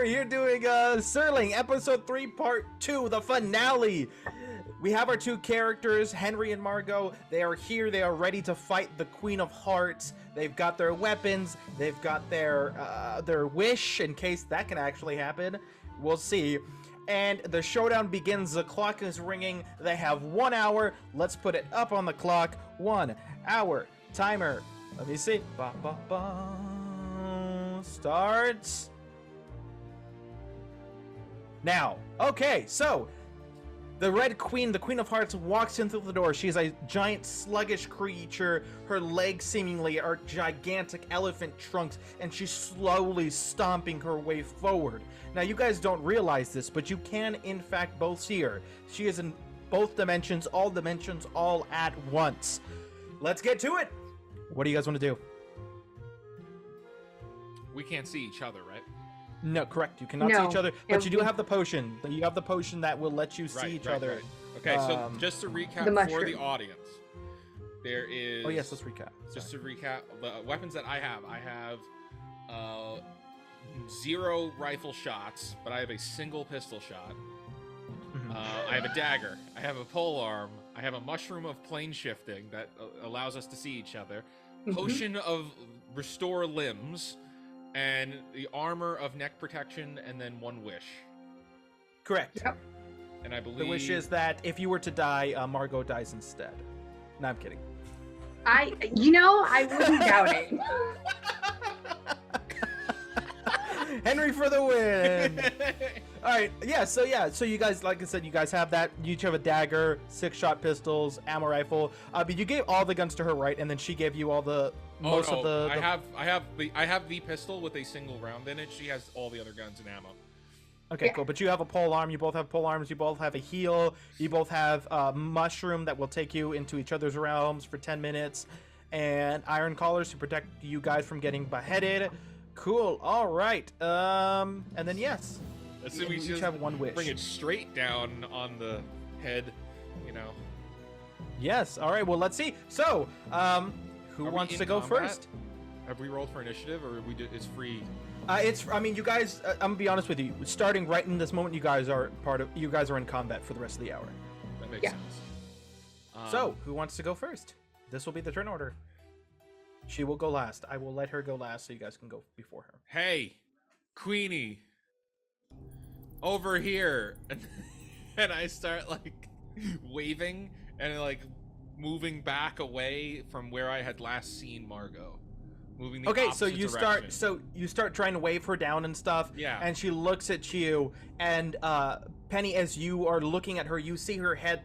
we're here doing Serling, episode 3, part 2, the finale. We have our two characters, Henry and Margot. They are here. They are ready to fight the Queen of Hearts. They've got their weapons. They've got their wish in case that can actually happen. We'll see. And the showdown begins. The clock is ringing. They have 1 hour. Let's put it up on the clock. 1 hour timer. Let me see. Ba, ba, ba. Starts now. Okay, so the Red Queen, the Queen of Hearts, walks in through the door. She's a giant sluggish creature. Her legs seemingly are gigantic elephant trunks, and she's slowly stomping her way forward. Now, you guys don't realize this, but you can, in fact, both see her. She is in both dimensions, all at once. Let's get to it. What do you guys want to do? We can't see each other, right? No, correct. You cannot see each other, but you do have the potion. You have the potion that will let you see each other. Right. Okay, so just to recap for the audience, there is... Oh, yes, let's recap. Just to recap, the weapons that I have 0 rifle shots, but I have a single pistol shot. I have a dagger. I have a polearm. I have a mushroom of plane shifting that allows us to see each other. Potion of restore limbs. And the armor of neck protection, and then 1 wish. Correct. Yep. And I believe the wish is that if you were to die, Margot dies instead. No, I'm kidding. I wouldn't doubt it. Henry for the win. All right, so you guys, like I said, you guys have that. You each have a dagger, 6-shot pistols, ammo rifle. But you gave all the guns to her, right? And then she gave you all the of the. I have the pistol with a single round in it. She has all the other guns and ammo. Okay, cool. But you have a pole arm. You both have pole arms. You both have a heal. You both have a mushroom that will take you into each other's realms for 10 minutes, and iron collars to protect you guys from getting beheaded. Cool. All right. And then yes. So we each have 1 wish. Bring it straight down on the head, you know. Yes. All right. Well, let's see. So, who wants to go first? Have we rolled for initiative, or it's free? I mean, you guys. I'm gonna be honest with you. Starting right in this moment, you guys are in combat for the rest of the hour. That makes sense. So, who wants to go first? This will be the turn order. She will go last. I will let her go last, so you guys can go before her. Hey, Queenie, over here, and I start like waving and like moving back away from where I had last seen Margot. Moving the opposite direction. So you start trying to wave her down and stuff. Yeah. And she looks at you, and Penny, as you are looking at her, you see her head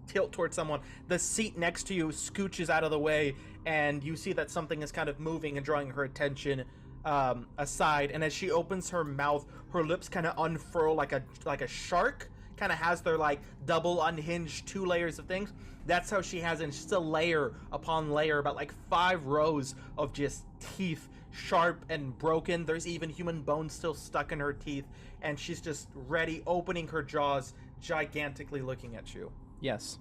tilt towards someone. The seat next to you scooches out of the way, and you see that something is kind of moving and drawing her attention aside. And as she opens her mouth, her lips kind of unfurl like a shark kind of has their like double unhinged 2 layers of things. That's how she has, and just a layer upon layer, about like 5 rows of just teeth, sharp and broken. There's even human bones still stuck in her teeth, and she's just ready, opening her jaws, gigantically looking at you. Yes.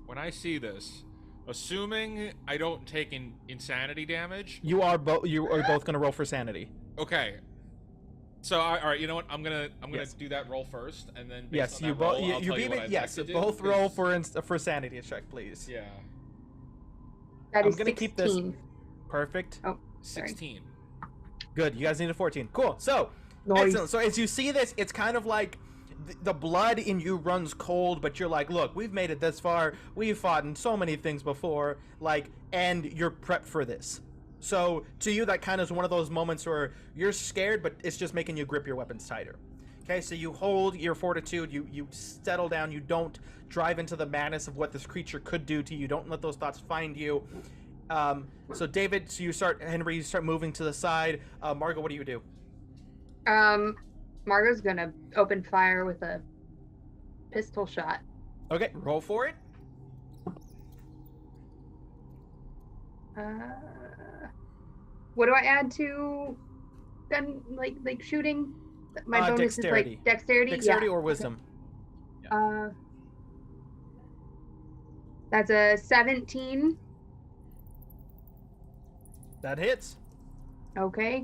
When I see this, assuming I don't take insanity damage, you are both going to roll for sanity. Okay. So all right, you know what? I'm gonna do that roll first, and then yes, you both both roll for sanity check, please. Yeah. That I'm is gonna 16. keep this perfect. Oh, sorry. 16. Good. You guys need a 14. Cool. So excellent. So as you see this, it's kind of like the blood in you runs cold, but you're like, look, we've made it this far. We've fought in so many things before, and you're prepped for this. So to you, that kind of is one of those moments where you're scared, but it's just making you grip your weapons tighter. Okay, so you hold your fortitude, you settle down, you don't drive into the madness of what this creature could do to you. Don't let those thoughts find you. So David, Henry, you start moving to the side. Margot, what do you do? Margot's gonna open fire with a pistol shot. Okay, roll for it. What do I add to gun, like shooting? My bonus dexterity. is like dexterity? Dexterity or wisdom. Okay. That's a 17. That hits. Okay.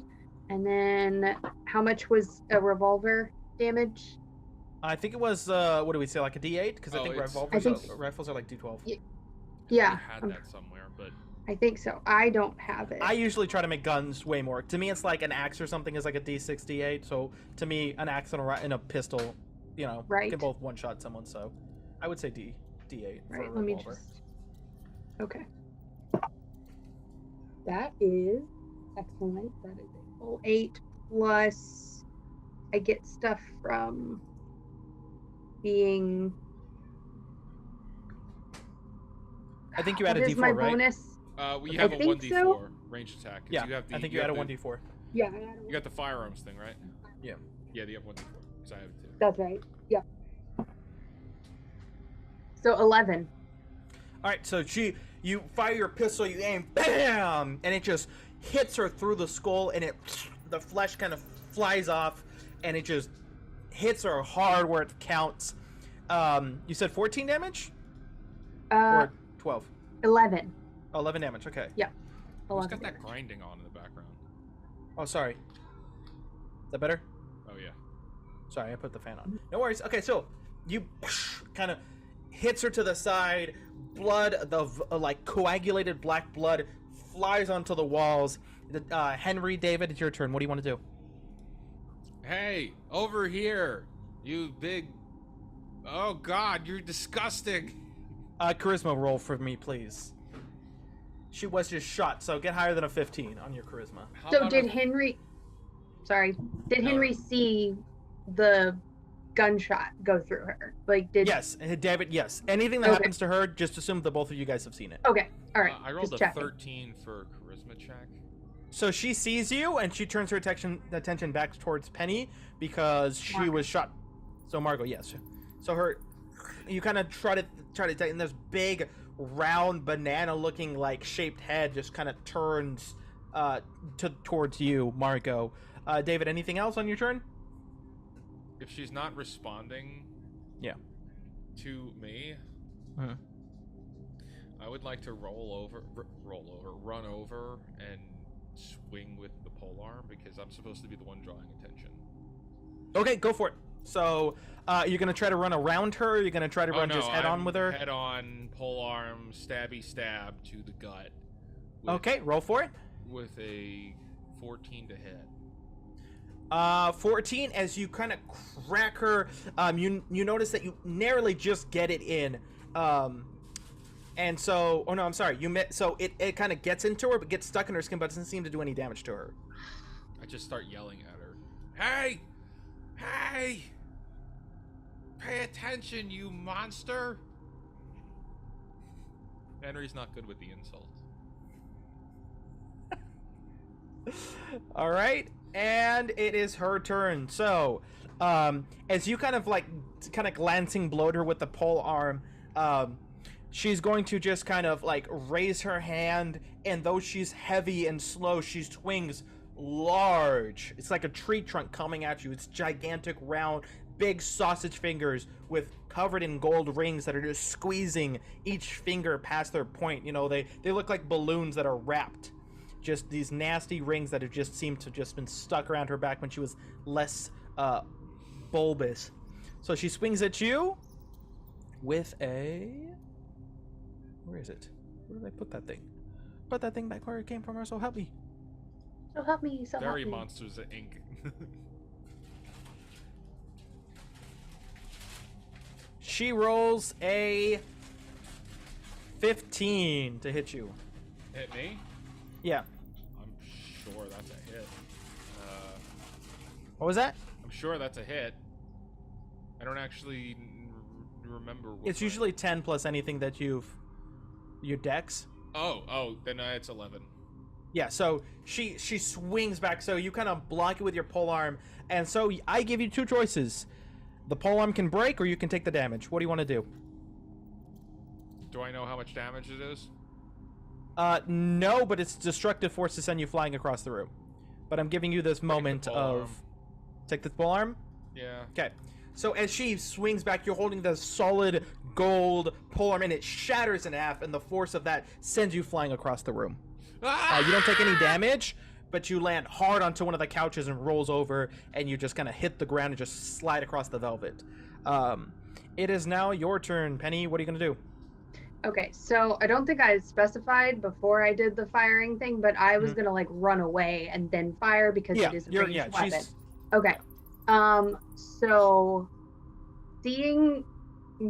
And then how much was a revolver damage? I think it was, what do we say, like a D8? Because I think rifles are like D12. Yeah. I had that somewhere, but I think so. I don't have it. I usually try to make guns way more. To me, it's like an axe or something is like a D6, D8. So to me, an axe and a pistol, you know, can both one-shot someone. So I would say D8 for a revolver. Let me just... Okay. That is excellent. That is a full 8 plus I get stuff from being... I think you add a D4, my right? bonus? We have a 1d4 so? ranged attack. Yeah, I think you add a 1d4. Yeah, you got the firearms thing, right? Yeah. Yeah, you have 1d4. Because I have it too. That's right. Yeah. So 11. All right, so you fire your pistol, you aim, bam, and it just hits her through the skull, and the flesh kind of flies off, and it just hits her hard where it counts. You said 14 damage? Or 12? 11. Oh, 11 damage, okay. Yeah. Who's got that grinding on in the background? Oh, sorry. Is that better? Oh, yeah. Sorry, I put the fan on. No worries. Okay, so you kind of hits her to the side. Blood, like coagulated black blood, flies onto the walls. Henry, David, it's your turn. What do you want to do? Hey, over here, you big... Oh, God, you're disgusting. Charisma roll for me, please. She was just shot, so get higher than a 15 on your charisma. So did Henry... Sorry. Did Henry see the gunshot go through her? Like, did... Yes, David, yes. Anything that happens to her, just assume that both of you guys have seen it. Okay, all right. I rolled a 13 for charisma check. So she sees you, and she turns her attention back towards Penny because she was shot. So Margot, yes. So you kind of try to and this big, round, banana-looking like shaped head just kind of turns towards you, Margot. David, anything else on your turn? If she's not responding, to me, I would like to run over and swing with the polearm because I'm supposed to be the one drawing attention. Okay, go for it. So, you're gonna try to run around her? Or you're gonna try to run just head on with her? Head on, polearm, stabby stab to the gut. Okay, roll for it. With a 14 to hit. 14, as you kind of crack her, you notice that you narrowly just get it in. And so, oh no, I'm sorry, so it kind of gets into her, but gets stuck in her skin, but doesn't seem to do any damage to her. I just start yelling at her. Hey! Hey! Pay attention, you monster! Henry's not good with the insults. All right, and it is her turn. So, as you kind of glancing blow at her with the pole arm, she's going to just kind of like raise her hand, and though she's heavy and slow, she swings large. It's like a tree trunk coming at you. It's gigantic, round, big sausage fingers with covered in gold rings that are just squeezing each finger past their point. You know, they look like balloons that are wrapped. Just these nasty rings that have just seemed to just been stuck around her back when she was less bulbous. So she swings at you with a... Where is it? Where did I put that thing? Put that thing back where it came from, or so help me. So help me, so Dairy help me. Monsters Inc. She rolls a 15 to hit you. Hit me? Yeah. I'm sure that's a hit. What was that? I'm sure that's a hit. I don't actually remember. It's usually 10 plus anything that your dex. Oh, then it's 11. Yeah, so she swings back, so you kind of block it with your polearm, and so I give you two choices. The polearm can break, or you can take the damage. What do you want to do? Do I know how much damage it is? No, but it's destructive force to send you flying across the room. But I'm giving you this moment of... Take the polearm? Yeah. Okay. So as she swings back, you're holding the solid gold polearm, and it shatters in half, and the force of that sends you flying across the room. You don't take any damage, but you land hard onto one of the couches and rolls over, and you just kind of hit the ground and just slide across the velvet. It is now your turn, Penny. What are you gonna do? Okay, so I don't think I specified before I did the firing thing, but I was gonna like run away and then fire because it is a ranged weapon. Okay. So seeing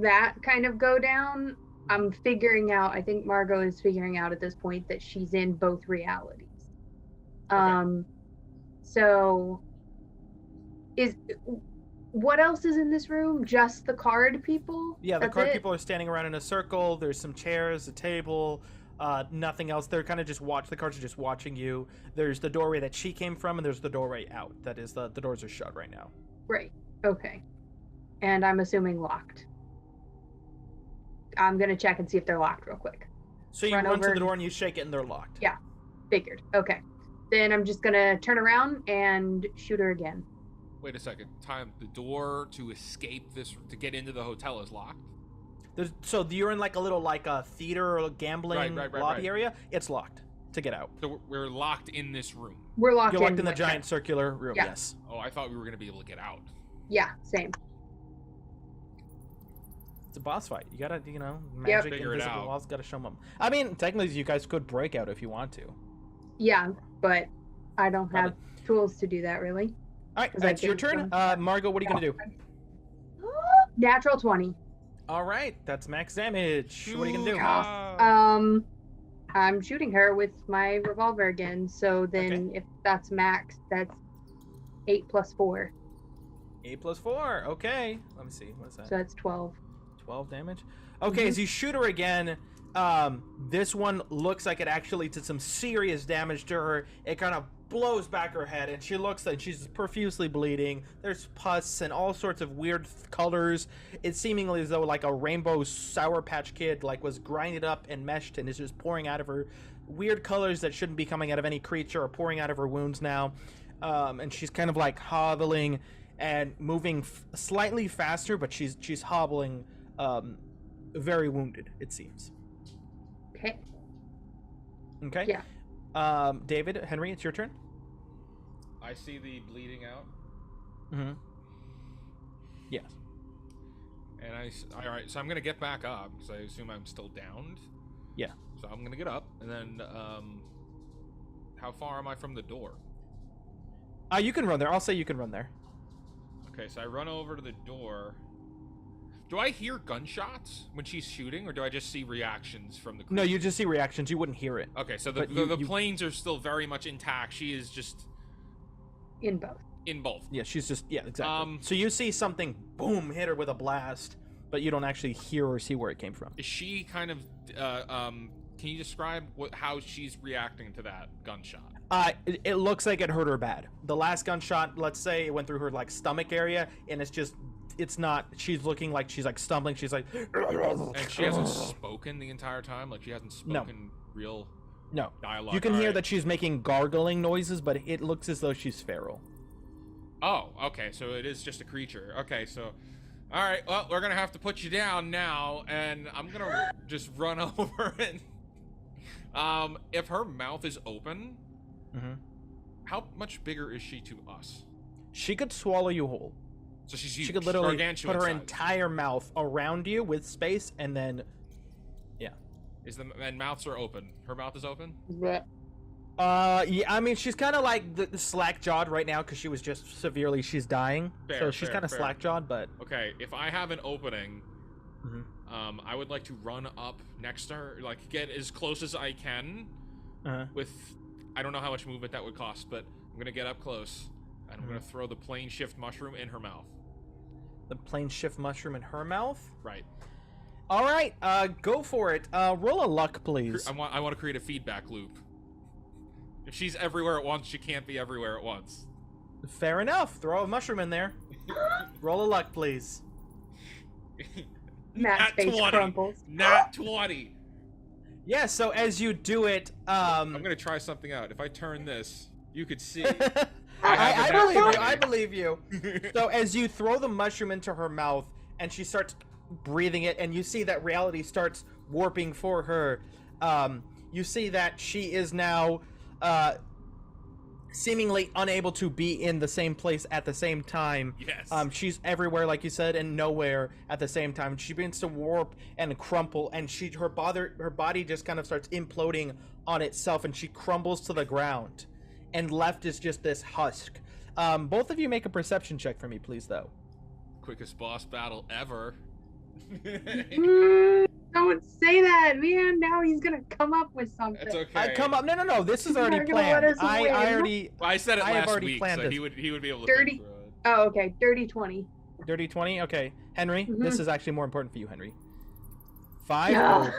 that kind of go down, I'm figuring out, I think Margot is figuring out at this point that she's in both realities. So what else is in this room? Just the card people? Yeah, the card people are standing around in a circle. There's some chairs, a table, nothing else. They're kind of the cards are just watching you. There's the doorway that she came from, and there's the doorway out. That is, the doors are shut right now. Right. Okay. And I'm assuming locked. I'm gonna check and see if they're locked real quick. So you run to the door and you shake it and they're locked. Yeah, figured. Okay. Then I'm just gonna turn around and shoot her again. Wait a second. The door to escape to get into the hotel is locked? So you're in like a little theater or gambling lobby area. It's locked to get out. So we're locked in this room. We're locked You're locked in the giant circular room, yeah. Yes. Oh, I thought we were going to be able to get out. Yeah, same. It's a boss fight. You gotta, magic, invisible walls, gotta show them. I mean, technically, you guys could break out if you want to. Yeah, but I don't have tools to do that, really. All right, that's your turn. Margot, what are you gonna do? Natural 20. All right, that's max damage. What are you gonna do? I'm shooting her with my revolver again. So then, if that's max, that's 8 plus 4. 8 plus 4. Okay. Let me see. What's that? So that's 12. 12 damage. Okay, as you shoot her again, this one looks like it actually did some serious damage to her. It kind of blows back her head, and she looks like she's profusely bleeding. There's pus and all sorts of weird colors. It's seemingly as though like a rainbow Sour Patch Kid was grinded up and meshed and is just pouring out of her. Weird colors that shouldn't be coming out of any creature are pouring out of her wounds now. And she's kind of like hobbling and moving slightly faster, but she's hobbling very wounded, it seems. Okay. Yeah. David, Henry, it's your turn. I see the bleeding out. Mm-hmm. Yes. And all right, so I'm gonna get back up because I assume I'm still downed. Yeah. So I'm gonna get up, and then how far am I from the door? You can run there. I'll say you can run there. Okay, so I run over to the door. Do I hear gunshots when she's shooting, or do I just see reactions from the crew? No, you just see reactions. You wouldn't hear it. Okay, so the planes are still very much intact. She is just... In both. In both. Yeah, she's just... Yeah, exactly. So you see something, boom, hit her with a blast, but you don't actually hear or see where it came from. Is she kind of... can you describe how she's reacting to that gunshot? It looks like it hurt her bad. The last gunshot, let's say, it went through her stomach area, and it's not. She's looking like she's stumbling. She's like, and she hasn't spoken the entire time. She hasn't spoken real dialogue. You can hear that she's making gargling noises, but it looks as though she's feral. Oh, okay. So it is just a creature. Okay, so all right. Well, we're gonna have to put you down now, and I'm gonna just run over and if her mouth is open. Mm-hmm. How much bigger is she to us? She could swallow you whole. So she's huge. She could literally put her size. entire mouth around you with space, and then, yeah. And mouths are open. Her mouth is open. Yeah. Yeah. I mean, she's kind of like the slack jawed right now because she was just severely. She's dying, so she's kind of slack jawed. But okay, if I have an opening, mm-hmm. I would like to run up next to her, get as close as I can. With I don't know how much movement that would cost, but I'm gonna get up close and I'm gonna throw the plane shift mushroom in her mouth. The plane shift mushroom in her mouth? Right. All right, go for it. Roll a luck, please. I want to create a feedback loop. If she's everywhere at once, she can't be everywhere at once. Fair enough. Throw a mushroom in there. Roll a luck, please. Matt's face crumbles. Nat 20. Yeah, so as you do it, I'm gonna try something out. If I turn this, you could see. I believe you. So as you throw the mushroom into her mouth, and she starts breathing it, and you see that reality starts warping for her. You see that she is now seemingly unable to be in the same place at the same time. Yes. She's everywhere, like you said, and nowhere at the same time. She begins to warp and crumple, and her body just kind of starts imploding on itself, and she crumbles to the ground. And left is just this husk. Both of you make a perception check for me, please, though. Quickest boss battle ever. Don't say that, man. Now he's gonna come up with something. It's okay. Come up. No. This is already planned. I said it last already week, planned so this. he would be able to Dirty. think through it. Oh, okay. Dirty 20. Dirty 20? Okay. Henry, Mm-hmm. this is actually more important for you, Henry. 5? No.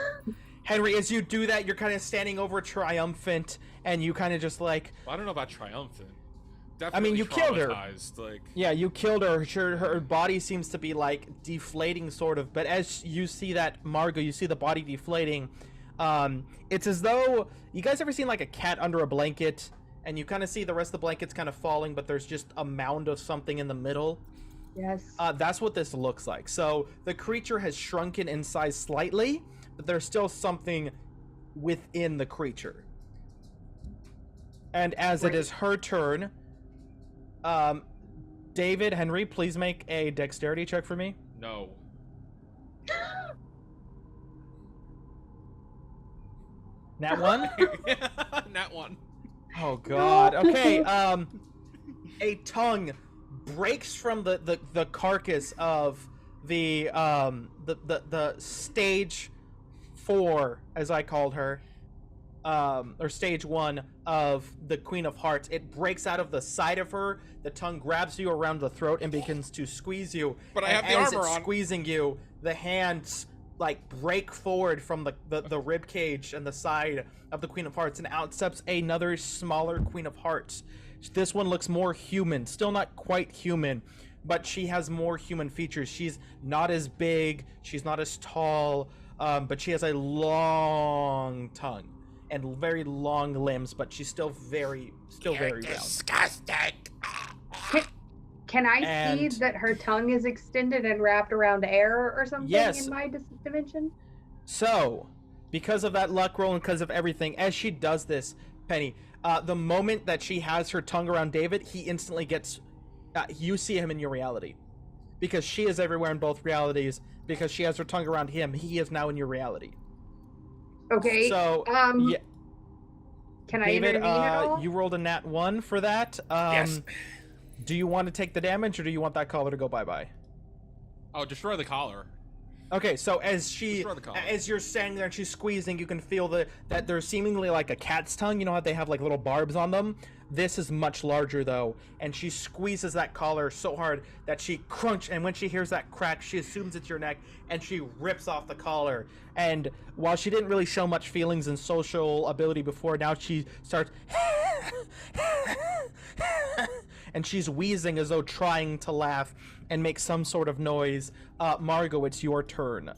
Henry, as you do that, you're kind of standing over triumphant, and you kind of just like... Well, I don't know about triumphant. I mean, you killed her. Like... Yeah, you killed her. Her body seems to be like deflating, sort of. But as you see that, Margot, you see the body deflating. It's as though you guys ever seen like a cat under a blanket, and you kind of see the rest of the blankets kind of falling, but there's just a mound of something in the middle. Yes. That's what this looks like. So the creature has shrunken in size slightly, but there's still something within the creature. And as it is her turn. David, Henry, please make a dexterity check for me. No. Nat 1? Nat 1. Oh god. Okay, a tongue breaks from the carcass of the stage 4, as I called her. Or stage 1 of the Queen of Hearts. It breaks out of the side of her. The tongue grabs you around the throat and begins to squeeze you. But I have the armor on. Squeezing you, the hands like break forward from the rib cage and the side of the Queen of Hearts, and out steps another smaller Queen of Hearts. This one looks more human, still not quite human, but she has more human features. She's not as big, she's not as tall, but she has a long tongue and very long limbs, but she's still very round. Disgusting. Can I see that her tongue is extended and wrapped around air or something in my dimension? So, because of that luck roll and because of everything, as she does this, Penny, the moment that she has her tongue around David, he instantly gets... you see him in your reality. Because she is everywhere in both realities. Because she has her tongue around him, he is now in your reality. Okay. So, yeah. Can I David, intervene at all? you rolled a nat 1 for that. Yes. Do you want to take the damage, or do you want that collar to go bye-bye? Oh, destroy the collar. Okay, so as you're standing there and she's squeezing, you can feel that there's seemingly like a cat's tongue. You know how they have like little barbs on them? This is much larger though, and she squeezes that collar so hard that she crunch, and when she hears that crack, she assumes it's your neck, and she rips off the collar. And while she didn't really show much feelings and social ability before, now she starts and she's wheezing as though trying to laugh and make some sort of noise. Margot, it's your turn.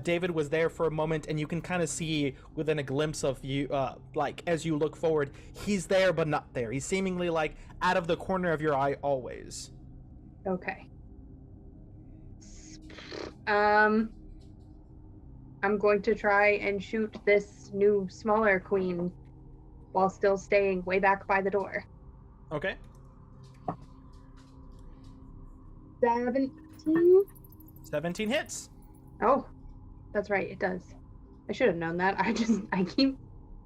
David was there for a moment, and you can kind of see within a glimpse of you, like, as you look forward, he's there but not there. He's seemingly, like, out of the corner of your eye always. Okay. I'm going to try and shoot this new, smaller queen while still staying way back by the door. Okay. 17? 17 hits. Oh, that's right, it does. I should have known that. I keep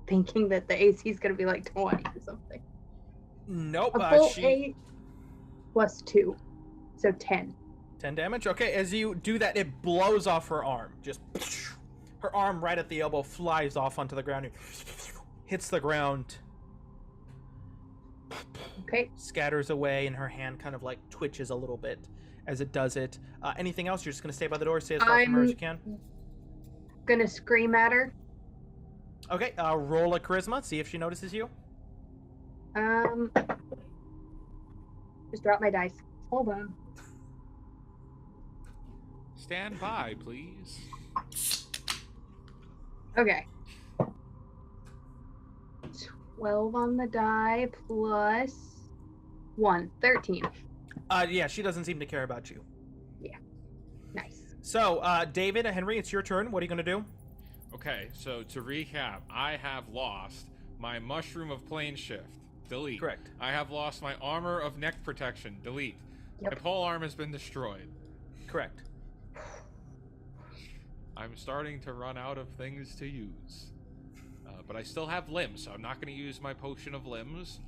thinking that the AC is going to be like 20 or something. Nope. A full 8 plus 2, so 10. 10 damage? Okay, as you do that, it blows off her arm. Just her arm right at the elbow flies off onto the ground and hits the ground. Okay. Scatters away, and her hand kind of like twitches a little bit as it does it. Anything else? You're just gonna stay by the door, stay as far from her as you can? Gonna scream at her. Okay, roll a charisma, see if she notices you. Just drop my dice. Hold on. Stand by, please. Okay. 12 on the die plus 1. 13. Yeah, she doesn't seem to care about you. Yeah. Nice. So, David, Henry, it's your turn. What are you gonna do? Okay, so to recap, I have lost my mushroom of plane shift. Delete. Correct. I have lost my armor of neck protection. Delete. Yep. My pole arm has been destroyed. Correct. I'm starting to run out of things to use. But I still have limbs, so I'm not going to use my potion of limbs.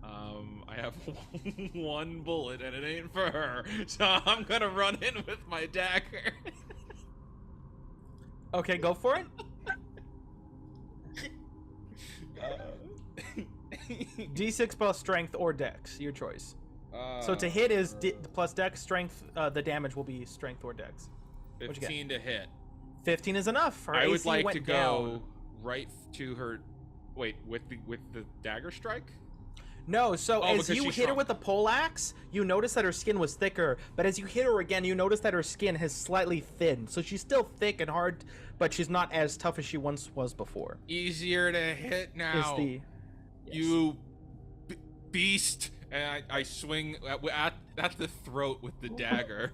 I have one bullet, and it ain't for her. So I'm going to run in with my dagger. Okay, go for it. D6 plus strength or dex, your choice. So to hit is plus dex, strength, the damage will be strength or dex. 15 to hit. 15 is enough. Her I AC would like went to go down. right to her. Wait, with the dagger strike? No, so as you hit her shrunk. with the poleaxe, you notice that her skin was thicker, but as you hit her again, you notice that her skin has slightly thinned. So she's still thick and hard, but she's not as tough as she once was before. Easier to hit now. Is the You beast. And I swing at the throat with the dagger.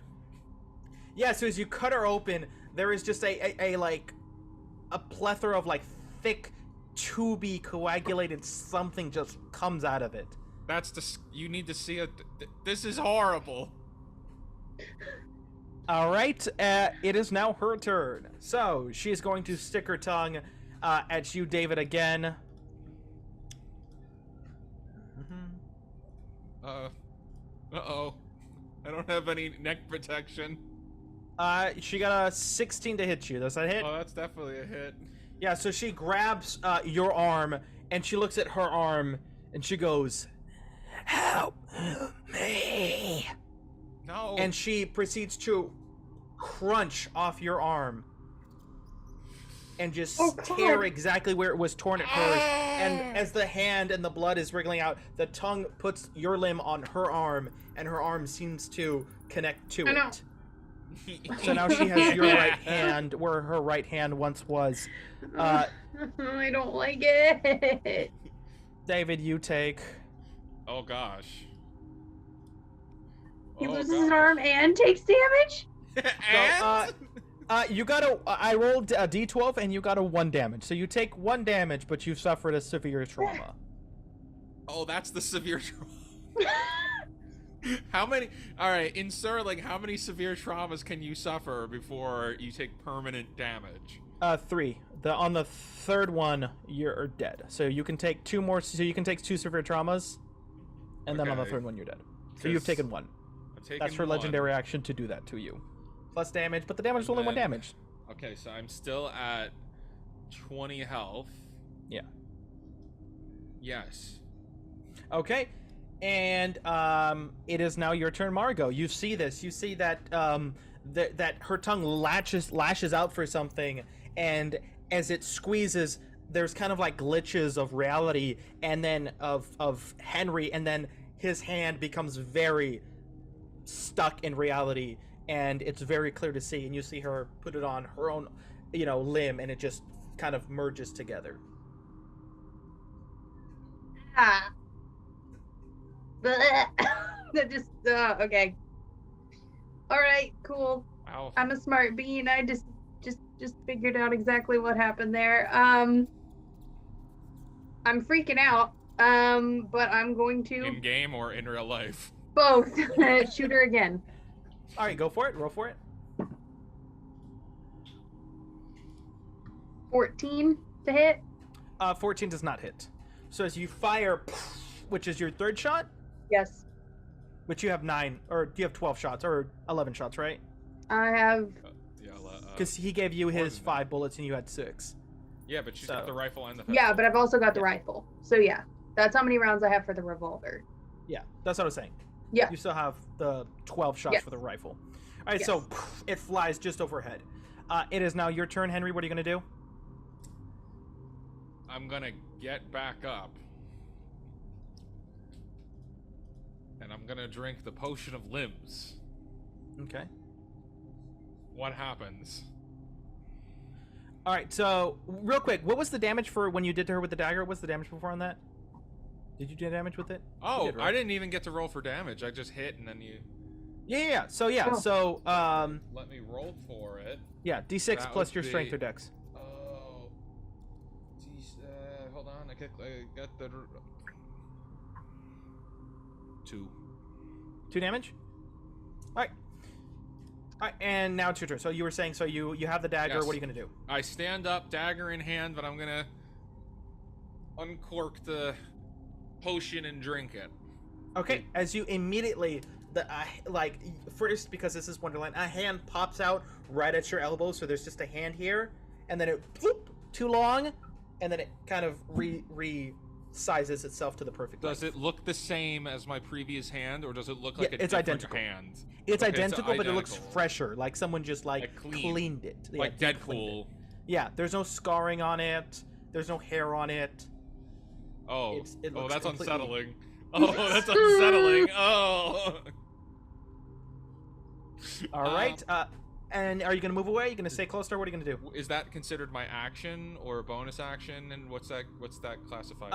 Yeah, so as you cut her open, there is just a plethora of like thick, tubey, coagulated something just comes out of it. You need to see it. This is horrible. All right, it is now her turn. So she is going to stick her tongue at you, David, again. Uh-oh. I don't have any neck protection. She got a 16 to hit you. Does that hit? Oh, that's definitely a hit. Yeah, so she grabs your arm, and she looks at her arm, and she goes, "Help me!" No. And she proceeds to crunch off your arm and just tear exactly where it was torn at hers. And as the hand and the blood is wriggling out, the tongue puts your limb on her arm, and her arm seems to connect to it. So now she has your right hand where her right hand once was. I don't like it. David, you take... Oh, gosh. He loses his arm and takes damage? And? You got a... I rolled a d12 and you got a 1 damage. So you take 1 damage, but you've suffered a severe trauma. Oh, that's the severe trauma. How many... Alright, in Serling, how many severe traumas can you suffer before you take permanent damage? 3. On the third one, you're dead. So you can take 2 more... So you can take 2 severe traumas, and then on the third one, you're dead. So you've taken 1. That's her legendary action to do that to you. Plus damage, but the damage is only 1 damage. Okay, so I'm still at 20 health. Yeah. Yes. Okay. And it is now your turn, Margot. You see this. You see that that her tongue lashes out for something, and as it squeezes, there's kind of like glitches of reality, and then of Henry, and then his hand becomes very stuck in reality, and it's very clear to see. And you see her put it on her own, limb, and it just kind of merges together. Ah. That just okay. All right, cool. Wow. I'm a smart bean. I just figured out exactly what happened there. I'm freaking out. But I'm going to In game or in real life? both shoot her again. All right, go for it. Roll for it. 14 to hit. 14 does not hit. So as you fire, which is your third shot, Yes. which you have 9, or you have 12 shots, or 11 shots, right? I have. Because he gave you his than 5 bullets and you had 6. Yeah, but she's got the rifle and the pistol. Yeah, but I've also got the rifle. So yeah, that's how many rounds I have for the revolver. Yeah, that's what I was saying. Yeah. You still have the 12 shots for the rifle. All right, so it flies just overhead. It is now your turn, Henry. What are you going to do? I'm going to get back up. And I'm going to drink the potion of limbs. Okay. What happens? All right, so real quick, what was the damage for when you did to her with the dagger? What was the damage before on that? Did you do damage with it? Oh, did, right? I didn't even get to roll for damage. I just hit and then you... Yeah. So let me roll for it. Yeah, D6 That plus would your be- strength or dex. Oh... Hold on, I got the... 2. 2 damage. All right, and now it's your turn. So you were saying, so you have the dagger. Yes. What are you gonna do? I stand up, dagger in hand, but I'm gonna uncork the potion and drink it. Okay, as you immediately, first, because this is Wonderland, a hand pops out right at your elbow, so there's just a hand here, and then it, bloop, too long, and then it kind of resizes itself to the perfect length. Does it look the same as my previous hand, or does it look like a it's different identical. hand? It's identical, but it looks fresher, like someone just, clean. cleaned it. Like Deadpool. Yeah, there's no scarring on it, there's no hair on it. Oh, that's completely... unsettling. Oh, that's unsettling. Oh. All right. And are you gonna move away? Are you gonna stay closer? What are you gonna do? Is that considered my action or a bonus action? And what's that classified?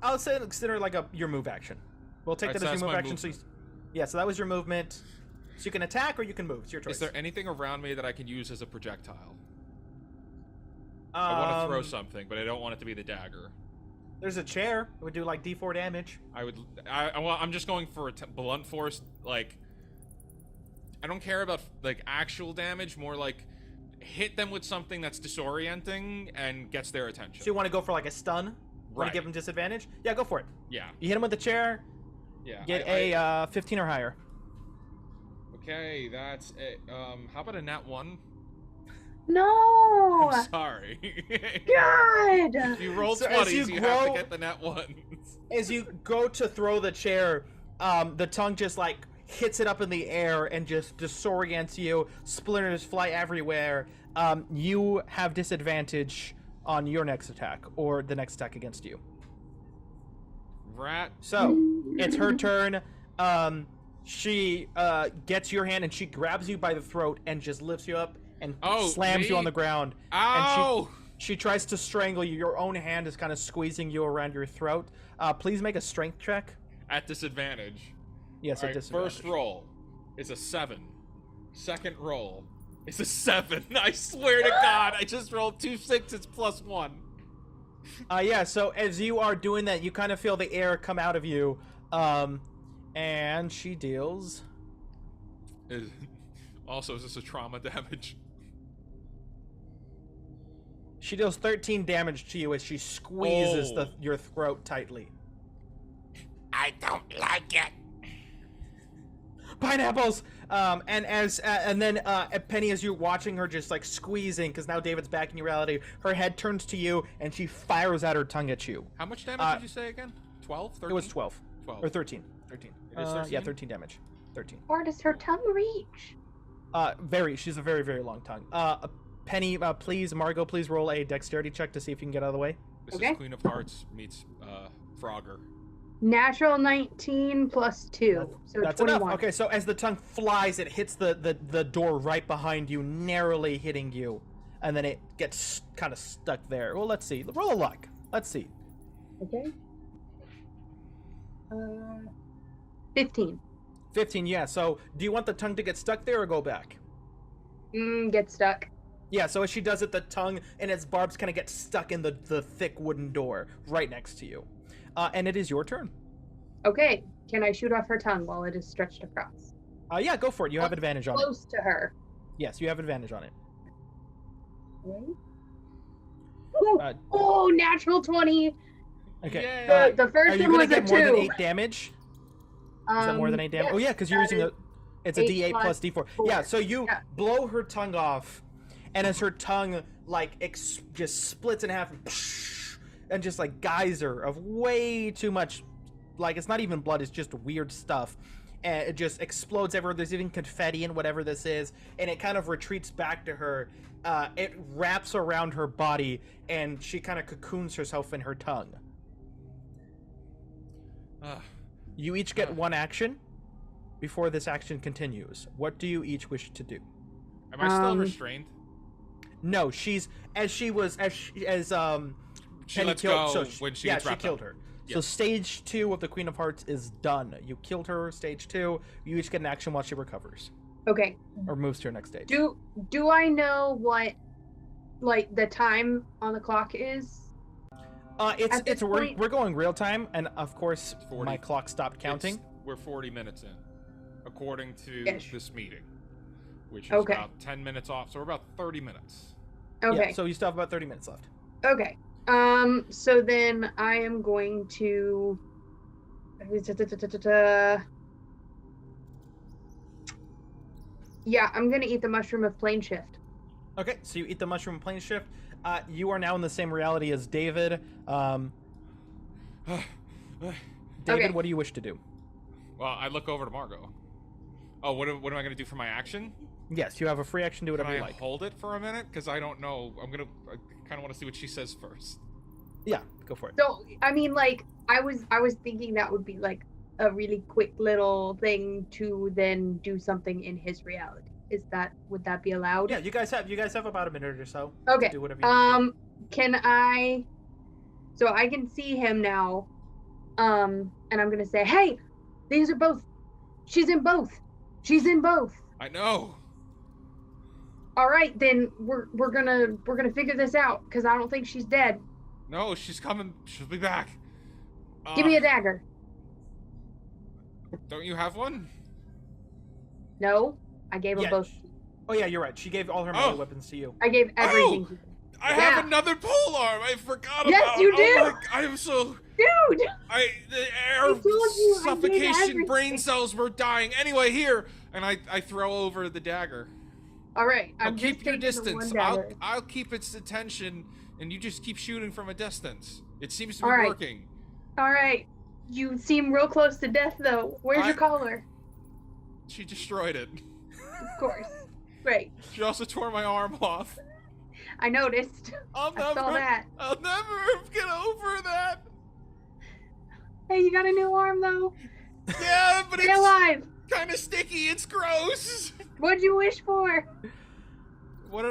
I'll say consider like your move action. We'll take that as your move action. Movement. So that was your movement. So you can attack or you can move. It's your choice. Is there anything around me that I can use as a projectile? I want to throw something, but I don't want it to be the dagger. There's a chair. It would do like D4 damage. I'm just going for a blunt force. Like, I don't care about like actual damage. More like hit them with something that's disorienting and gets their attention. So you want to go for like a stun? Right. Want to give them disadvantage? Yeah, go for it. Yeah. You hit him with the chair. Yeah. Get a 15 or higher. Okay, that's it. How about a nat 1? No! I'm sorry. God! If you roll 20s, you have to get the nat 1. As you go to throw the chair, the tongue just like hits it up in the air and just disorients you. Splinters fly everywhere. You have disadvantage on your next attack, or the next attack against you. Rat. So, it's her turn. She gets your hand and she grabs you by the throat and just lifts you up and slams you on the ground. Ow! And she tries to strangle you. Your own hand is kind of squeezing you around your throat. Please make a strength check. At disadvantage. Yes, at disadvantage. First roll is a 7. Second roll is a 7. I swear to God, I just rolled 2 6s plus 1. Yeah, so as you are doing that, you kind of feel the air come out of you. And she deals... Also, is this a trauma damage? She deals 13 damage to you as she squeezes your throat tightly. I don't like it. Pineapples! And then Penny, as you're watching her just like squeezing, because now David's back in reality, her head turns to you and she fires out her tongue at you. How much damage did you say again? 12? 13? It was 12. 12. Or 13. 13. It is 13? Yeah, 13 damage. 13. Where does her tongue reach? She's a very, very long tongue. Penny, Margot, please roll a dexterity check to see if you can get out of the way. This is Queen of Hearts meets Frogger. Natural 19 plus 2, so that's 21. Enough. Okay, so as the tongue flies, it hits the door right behind you, narrowly hitting you, and then it gets kind of stuck there. Well, let's see. Roll a luck. Let's see. Okay. 15. 15, yeah. So, do you want the tongue to get stuck there or go back? Get stuck. Yeah, so as she does it, the tongue and its barbs kind of get stuck in the thick wooden door right next to you. And it is your turn. Okay. Can I shoot off her tongue while it is stretched across? Yeah, go for it. You have advantage on it. Close to her. Yes, you have advantage on it. Okay. Natural 20. Okay. The first one was a 2. Are you going to get more than 8 damage? Is that more than 8 damage? Yes, oh, yeah, because you're using it's a D8 plus D4. 4. Yeah, so you blow her tongue off, and as her tongue, like, just splits in half, and just, like, geyser of way too much, like, it's not even blood, it's just weird stuff. And it just explodes everywhere. There's even confetti and whatever this is, and it kind of retreats back to her. It wraps around her body, and she kind of cocoons herself in her tongue. You each get one action before this action continues. What do you each wish to do? Am I still restrained? No, she lets go when she gets she killed her. Yes. So stage 2 of the Queen of Hearts is done. You killed her. Stage 2. You each get an action while she recovers. Okay. Or moves to her next stage. Do I know what, like, the time on the clock is? We're going real time, and of course my clock stopped counting. We're 40 minutes in, according to this meeting, which is about 10 minutes off. So we're about 30 minutes. Okay. Yeah, so you still have about 30 minutes left. Okay. So then I am going to. Yeah, I'm gonna eat the mushroom of plane shift. Okay, so you eat the mushroom plane shift. You are now in the same reality as David. David, what do you wish to do? Well, I look over to Margot. Oh, what am I going to do for my action? Yes, you have a free action. Do whatever you like. Hold it for a minute? Because I don't know. I kind of want to see what she says first. Yeah, go for it. So, I mean, like, I was thinking that would be, like, a really quick little thing to then do something in his reality. Would that be allowed? Yeah, you guys have about a minute or so. Okay. To do whatever you so I can see him now, and I'm gonna say, hey, these are both. She's in both. I know. All right, then we're gonna figure this out because I don't think she's dead. No, she's coming. She'll be back. Give me a dagger. Don't you have one? No, I gave them both. Oh yeah, you're right. She gave all her melee weapons to you. I gave everything to you. I have another pole arm. I forgot about. Yes, you do. I am so. Dude. The air suffocation. Brain cells were dying. Anyway, here, and I throw over the dagger. All right, I'll keep your distance. I'll keep its attention, and you just keep shooting from a distance. It seems to be working. All right. You seem real close to death, though. Where's your collar? She destroyed it. Of course. Great. She also tore my arm off. I noticed. I saw that. I'll never get over that. Hey, you got a new arm, though? Yeah, but Stay alive. Kind of sticky. It's gross. What'd you wish for? What?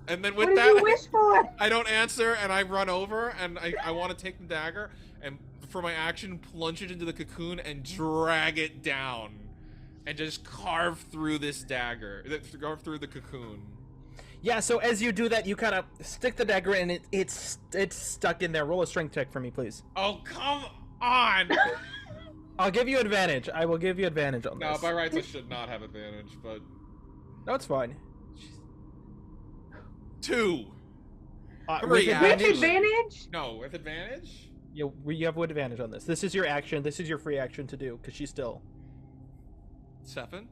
And then what did you wish for? I don't answer, and I run over, and I want to take the dagger, and for my action, plunge it into the cocoon and drag it down. And just carve through this dagger. Carve through the cocoon. Yeah, so as you do that, you kind of stick the dagger in, and it's stuck in there. Roll a strength check for me, please. Oh, come on! I'll give you advantage. I will give you advantage on this. No, by rights I should not have advantage, but... No, it's fine. 2. With advantage? No, with advantage? You have advantage on this. This is your action. This is your free action to do, because she's still... 7.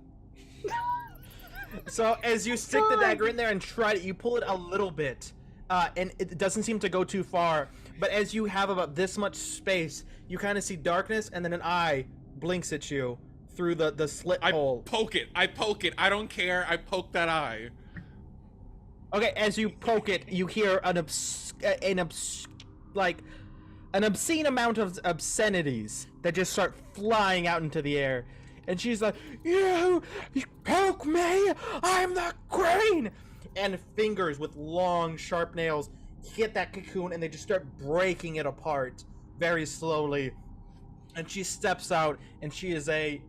So as you stick the dagger in there and try it, you pull it a little bit, and it doesn't seem to go too far. But as you have about this much space, you kind of see darkness, and then an eye blinks at you through the slit hole. I poke it. I don't care. I poke that eye. Okay, as you poke it, you hear an obscene amount of obscenities that just start flying out into the air. And she's like, you poke me, I'm the queen! And fingers with long, sharp nails hit that cocoon, and they just start breaking it apart very slowly. And she steps out, and she is a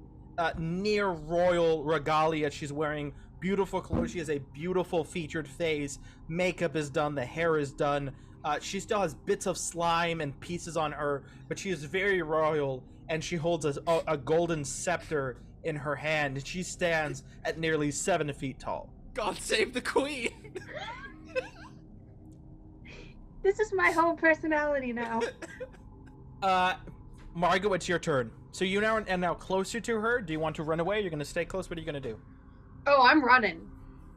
near royal regalia. She's wearing beautiful clothes. She has a beautiful featured face. Makeup is done. The hair is done. She still has bits of slime and pieces on her, but she is very royal. And she holds a golden scepter in her hand. She stands at nearly 7 feet tall. God save the queen! This is my whole personality now. Margot, it's your turn. So you are now closer to her. Do you want to run away? You're going to stay close? What are you going to do? Oh, I'm running.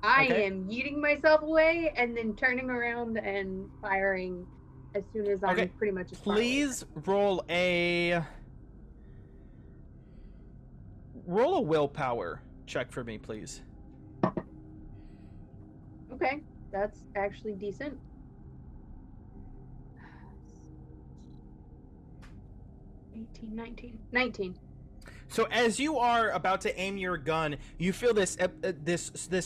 I am yeeting myself away and then turning around and firing as soon as I'm pretty much as far away. Please roll a willpower check for me, please. Okay, that's actually decent. 19. So as you are about to aim your gun, you feel this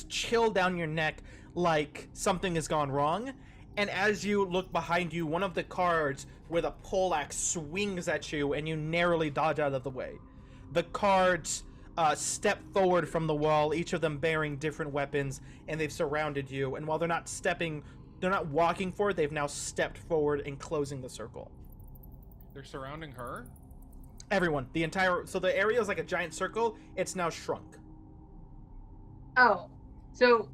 chill down your neck, like something has gone wrong. And as you look behind you, one of the cards with a poleaxe swings at you, and you narrowly dodge out of the way. The cards step forward from the wall, each of them bearing different weapons, and they've surrounded you. And while they're not stepping they're not walking forward. They've now stepped forward and closing the circle. They're surrounding her? Everyone. So the area is like a giant circle. It's now shrunk. Oh. So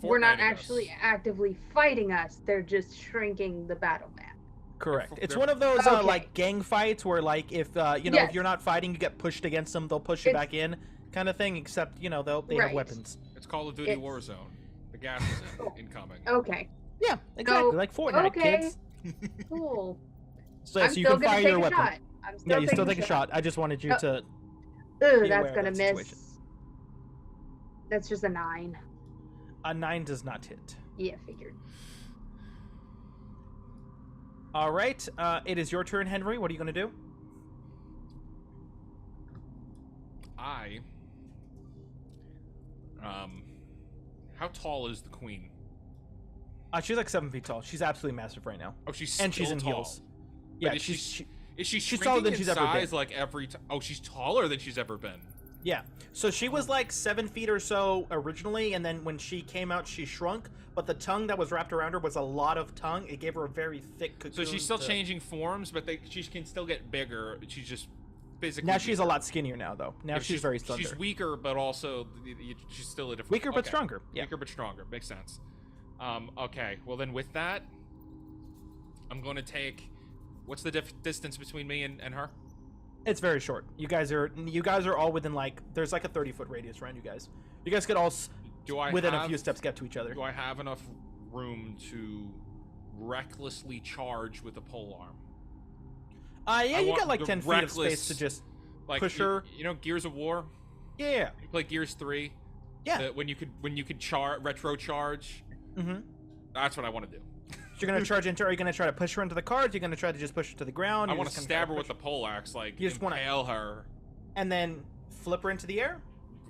we're not Fortniting actually us. actively fighting us. They're just shrinking the battle map. Correct. It's they're- one of those Okay. like gang fights where like if you know Yes. if you're not fighting, you get pushed against them. They'll push you back in, kind of thing. Except they have Right. weapons. It's Call of Duty It's- Warzone. The gas is incoming. Okay. Yeah, exactly. So, like Fortnite, okay. kids. Cool. So I'm you still can gonna fire take your a weapon. shot. I'm still Yeah, you still taking take a shot. I just wanted you Oh. to. Ooh, be aware that's of gonna that miss. situation. That's just a 9. A 9 does not hit. Yeah, figured. All right, it is your turn, Henry. What are you going to do? How tall is the queen? She's like 7 feet tall. She's absolutely massive right now. Oh, she's And she's still in tall. heels. But Yeah, is she's she's taller shrinking than in she's ever been. size like every time? Oh, she's taller than she's ever been. yeah. So she was like 7 feet or so originally, and then when she came out, she shrunk. But the tongue that was wrapped around her was a lot of tongue. It gave her a very thick cocoon. So she's still changing forms, but she can still get bigger. She's just physically. Now she's a weaker. lot skinnier now, though. Now Yeah, she's very slender. She's weaker, but also she's still a different. Weaker but okay. stronger. Yeah. Weaker but stronger. Makes sense. Okay. Well, then with that, I'm going to take. What's the distance between me and her? It's very short. You guys are all within like there's like a 30-foot radius around you guys. You guys could all within a few steps get to each other. Do I have enough room to recklessly charge with a polearm? Yeah, you got like the 10 feet of space to just push her. You know, Gears of War. Yeah. You play Gears 3. Yeah. When you could retro charge. Mm-hmm. That's what I want to do. So you're gonna charge into her. Are you gonna try to push her into the cards? You're gonna try to just push her to the ground. I want to stab her with the poleaxe, like You just wanna- impale her. and then flip her into the air.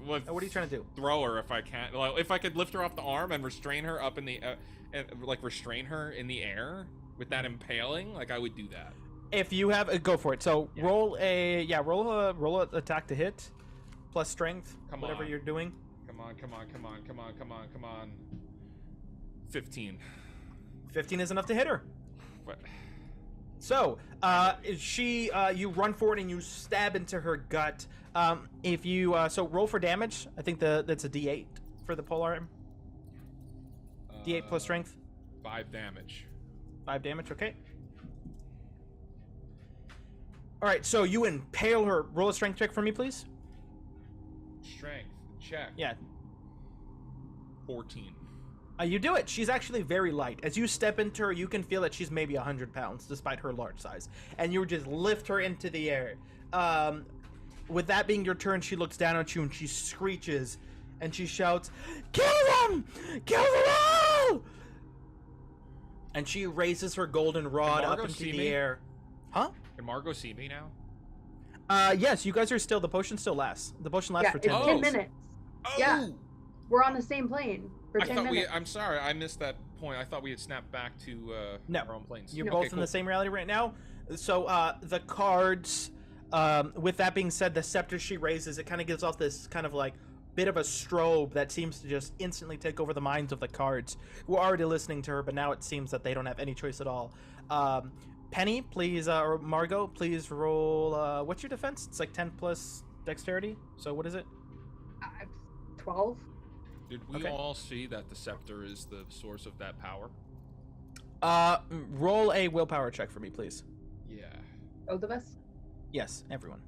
What What are you trying to do? Throw her if I can. Like, if I could lift her off the arm and restrain her up in the, and like restrain her in the air with that impaling, like I would do that. If you have, go for it. So Yeah. roll a attack to hit, plus strength, Come whatever on. you're doing. Come on. 15. 15 is enough to hit her. What? So, you run forward and you stab into her gut. If you, so roll for damage. I think that's a D8 for the polearm. D8 plus strength. 5 damage. 5 damage, okay. Alright, so you impale her. Roll a strength check for me, please. Strength check. Yeah. 14. You do it. She's actually very light. As you step into her, you can feel that she's maybe 100 pounds, despite her large size. And you just lift her into the air. With that being your turn, she looks down at you and she screeches and she shouts, "Kill them! Kill them all!" And she raises her golden rod up Margot into see the me? air. Huh? Can Margot see me now? Yes, you guys are still, the potion still lasts. The potion lasts Yeah, for it's 10 Oh. 10 minutes. minutes. Oh! Yeah. We're on the same plane for I 10 thought minutes. I'm sorry, I missed that point. I thought we had snapped back to No. our own planes. You're Okay, both in cool. the same reality right now. So the cards, with that being said, the scepter she raises, it kind of gives off this kind of like bit of a strobe that seems to just instantly take over the minds of the cards who are already listening to her, but now it seems that they don't have any choice at all. Penny, please, or Margot, please roll, what's your defense? It's like 10 plus dexterity. So what is it? 12. Did we Okay. all see that the scepter is the source of that power? Roll a willpower check for me, please. Yeah. Both of us. Yes, everyone.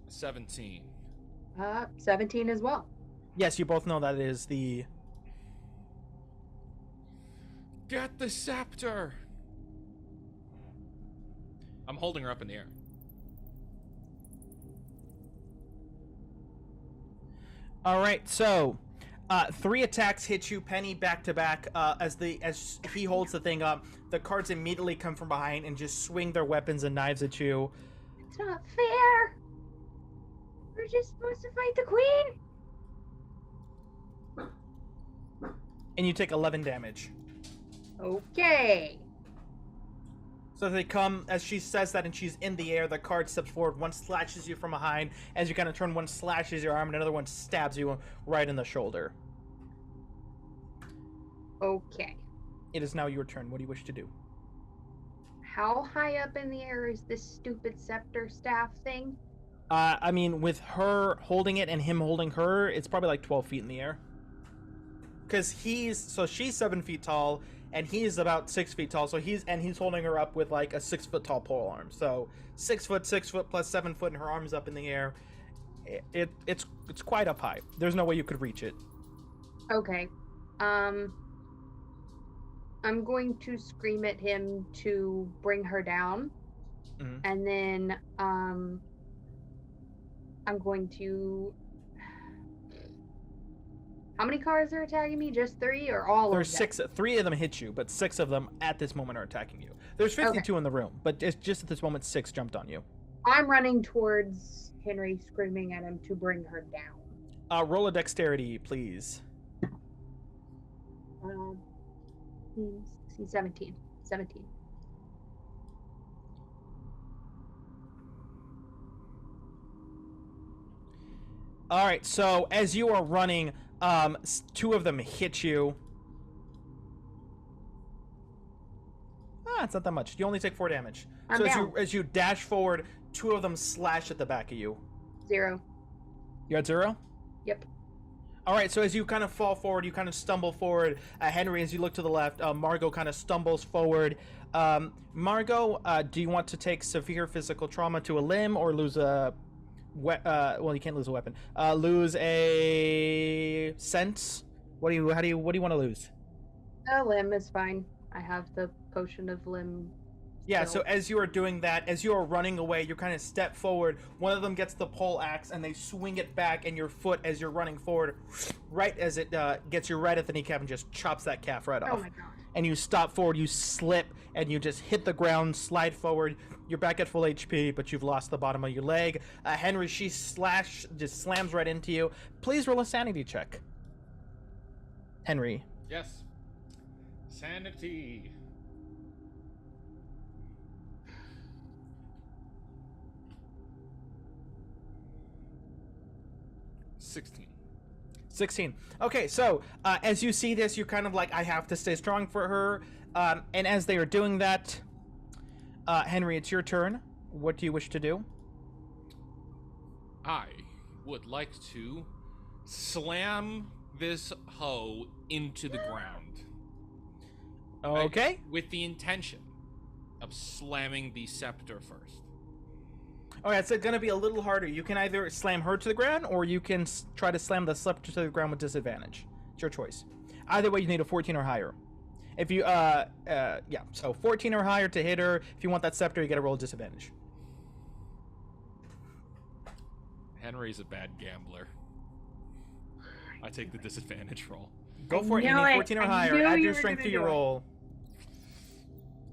17. 17 as well. Yes, you both know that it is the... Get the scepter! I'm holding her up in the air. All right, so 3 attacks hit you, Penny, back to back. As he holds the thing up, the cards immediately come from behind and just swing their weapons and knives at you. It's not fair. We're just supposed to fight the queen. And you take 11 damage. Okay. So they come, as she says that and she's in the air, the card steps forward, one slashes you from behind. As you kind of turn, one slashes your arm and another one stabs you right in the shoulder. Okay. It is now your turn. What do you wish to do? How high up in the air is this stupid scepter staff thing? I mean, with her holding it and him holding her, it's probably like 12 feet in the air. Because she's 7 feet tall, and he's about 6 feet tall. So he's holding her up with like a 6 foot tall pole arm. So 6 foot plus 7 foot, and her arm's up in the air. It's quite up high. There's no way you could reach it. Okay. I'm going to scream at him to bring her down. Mm-hmm. And then I'm going to... How many cars are attacking me? Just 3 or all of them? There's 6. 3 of them hit you, but 6 of them at this moment are attacking you. There's 52 in the room, but it's just at this moment 6 jumped on you. I'm running towards Henry, screaming at him to bring her down. Roll a dexterity, please. 17. All right, so as you are running, 2 of them hit you. It's not that much. You only take 4 damage. So as you dash forward, 2 of them slash at the back of you. 0. You're at 0? Yep. All right, so as you kind of fall forward, you kind of stumble forward. Henry, as you look to the left, Margot kind of stumbles forward. Margot, do you want to take severe physical trauma to a limb or lose a... well, you can't lose a weapon. Lose a sense? What do you want to lose? A limb is fine. I have the potion of limb. Yeah, so as you are doing that, as you are running away, you kind of step forward. One of them gets the pole axe, and they swing it back, and your foot, as you're running forward, right as it gets you right at the kneecap and just chops that calf right off. Oh my god. And you stop forward, you slip, and you just hit the ground, slide forward. You're back at full HP, but you've lost the bottom of your leg. Henry, she just slams right into you. Please roll a sanity check. Henry. Yes. Sanity. $16. Okay, so as you see this, you're kind of like, I have to stay strong for her. And as they are doing that, Henry, it's your turn. What do you wish to do? I would like to slam this hoe into the ground. Okay. With the intention of slamming the scepter first. Okay, it's going to be a little harder. You can either slam her to the ground, or you can try to slam the scepter to the ground with disadvantage. It's your choice. Either way, you need a 14 or higher. If you, so 14 or higher to hit her. If you want that scepter, you got to roll a disadvantage. Henry's a bad gambler. I take the disadvantage roll. Go for it. You need 14 or higher. Add your strength to your roll.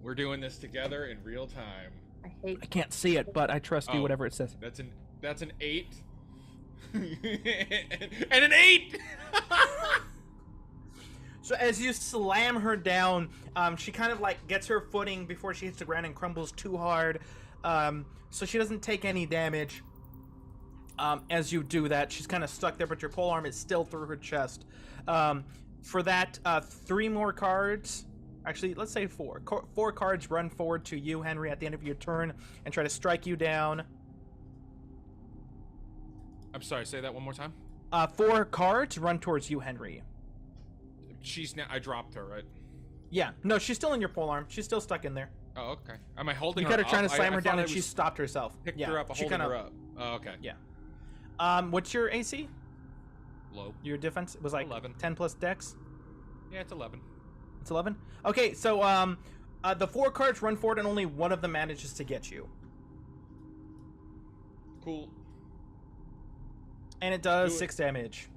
We're doing this together in real time. I can't see it, but I trust you. Whatever it says. That's an 8. And an 8. So as you slam her down, she kind of like gets her footing before she hits the ground and crumbles too hard. So she doesn't take any damage. As you do that, she's kind of stuck there, but your polearm is still through her chest. For that, 3 more cards. Actually, let's say 4. 4 cards run forward to you, Henry, at the end of your turn and try to strike you down. I'm sorry, say that one more time. 4 cards run towards you, Henry. I dropped her, right? Yeah. No, she's still in your polearm. She's still stuck in there. Oh, okay. Am I holding her up? You got her trying to slam her down, and she stopped herself. Picked her up, holding her up. Oh, okay. Yeah. What's your AC? Low. Your defense was like 11. 10 plus dex? Yeah, it's 11. It's 11? Okay, so the 4 cards run forward and only one of them manages to get you. Cool. And it does 6 damage.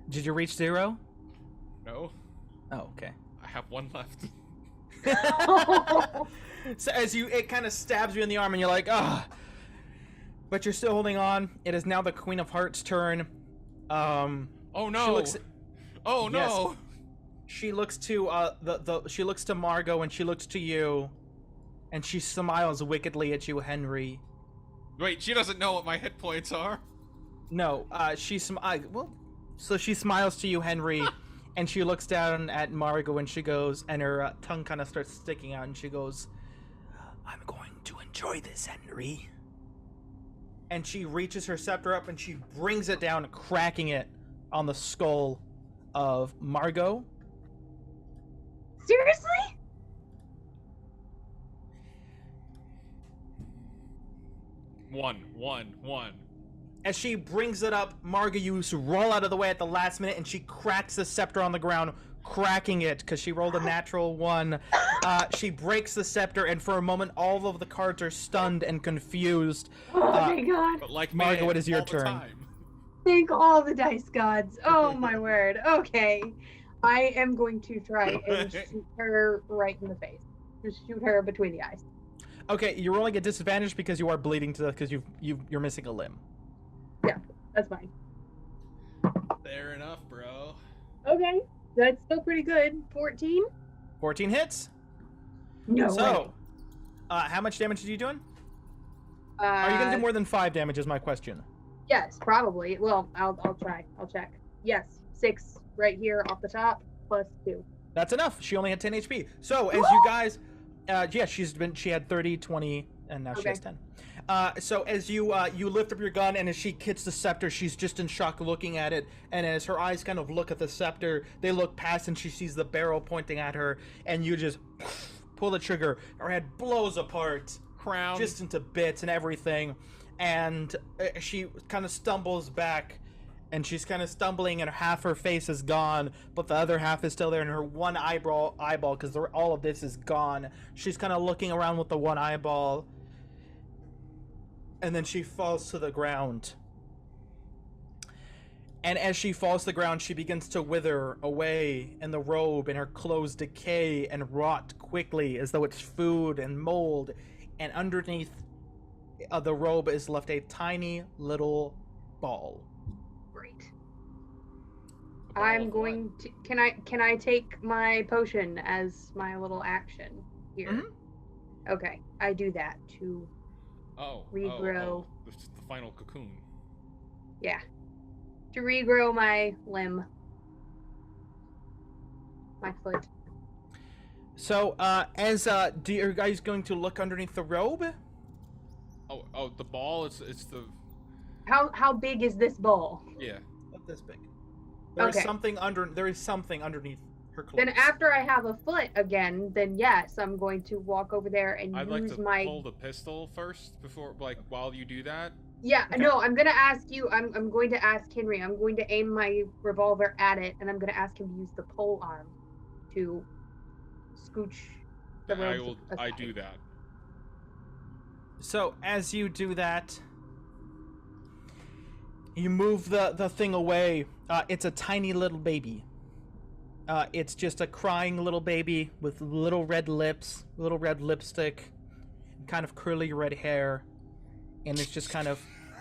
Did you reach 0? No. Oh, okay. I have 1 left. So as it kind of stabs you in the arm, and you're like, ah. But you're still holding on. It is now the Queen of Hearts' turn. Oh no! Oh no! Yes, she looks to she looks to Margot, and she looks to you, and she smiles wickedly at you, Henry. Wait, she doesn't know what my hit points are. No, she smiles to you, Henry, and she looks down at Margot and she goes, and her tongue kind of starts sticking out, and she goes, "I'm going to enjoy this, Henry." And she reaches her scepter up and she brings it down, cracking it on the skull of Margot. Seriously? One. As she brings it up, Margot, you roll out of the way at the last minute, and she cracks the scepter on the ground, cracking it because she rolled a natural 1. She breaks the scepter, and for a moment, all of the cards are stunned and confused. Oh my god! But like Margot, it is your turn. Thank all the dice gods. Oh my word. Okay, I am going to try and shoot her right in the face. Just shoot her between the eyes. Okay, you're rolling a disadvantage because you are bleeding to death because you're missing a limb. Yeah, that's fine. Fair enough, bro. Okay, that's still pretty good. 14? 14 hits. No So, way. how much damage are you doing? Are you going to do more than 5 damage is my question. Yes, probably. Well, I'll try. I'll check. Yes, 6 right here off the top, plus 2. That's enough. She only had 10 HP. So, as you guys... yeah, she had 30, 20, and now she has 10. So as you lift up your gun, and as she hits the scepter, she's just in shock looking at it, and as her eyes kind of look at the scepter, they look past and she sees the barrel pointing at her, and you just pull the trigger. Her head blows apart, Crown just into bits and everything, and she kind of stumbles back, and she's kind of stumbling, and half her face is gone, but the other half is still there, and her one eyeball, because all of this is gone. She's kind of looking around with the one eyeball, and then she falls to the ground. And as she falls to the ground, she begins to wither away, and the robe and her clothes decay and rot quickly as though it's food and mold, and underneath the robe is left a tiny little ball. Great. I'm going to... Can I take my potion as my little action here? Mm-hmm. Okay, I do that to... regrow. The final cocoon. Yeah. To regrow my limb. My foot. So, are you guys going to look underneath the robe? Oh, the ball, it's the... How big is this ball? Yeah. Not this big. There is something underneath her clothes. Then after I have a foot again, then yes, I'm going to walk over there and I'd use like to my... pull the pistol first before, while you do that. Yeah, okay. No, I'm gonna ask you. I'm going to ask Henry. I'm going to aim my revolver at it, and I'm going to ask him to use the pole arm to scooch the robe. I do that. So as you do that, you move the thing away. It's a tiny little baby. It's just a crying little baby with little red lips, little red lipstick, kind of curly red hair, and it's just kind of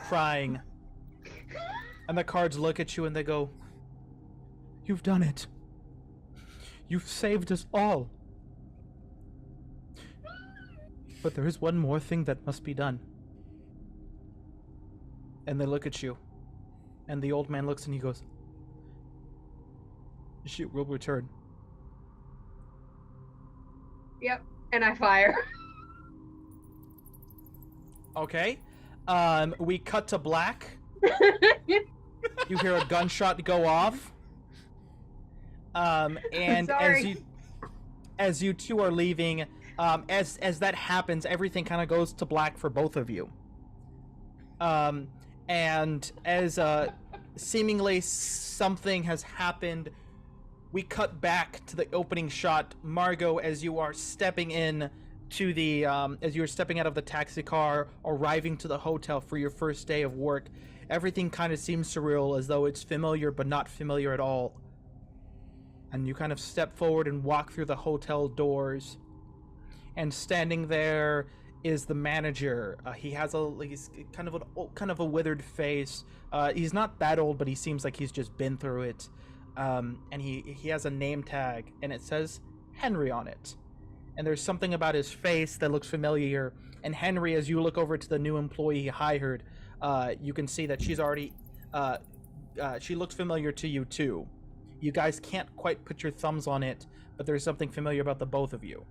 crying. And the cards look at you and they go, "You've done it. You've saved us all. But there is one more thing that must be done." And they look at you, and the old man looks and he goes, "She will return." Yep, and I fire. Okay. We cut to black. You hear a gunshot go off. And as you two are leaving, as that happens, everything kind of goes to black for both of you. And as seemingly something has happened, we cut back to the opening shot. Margot, as you are stepping in to the as you're stepping out of the taxi car, arriving to the hotel for your first day of work, everything kind of seems surreal, as though it's familiar but not familiar at all. And you kind of step forward and walk through the hotel doors, and standing there is the manager. He's kind of a withered face. He's not that old, but he seems like he's just been through it. And he has a name tag, and it says Henry on it. and there's something about his face that looks familiar. And Henry, as you look over to the new employee he hired, you can see that she's already she looks familiar to you too. You guys can't quite put your thumbs on it, but there's something familiar about the both of you.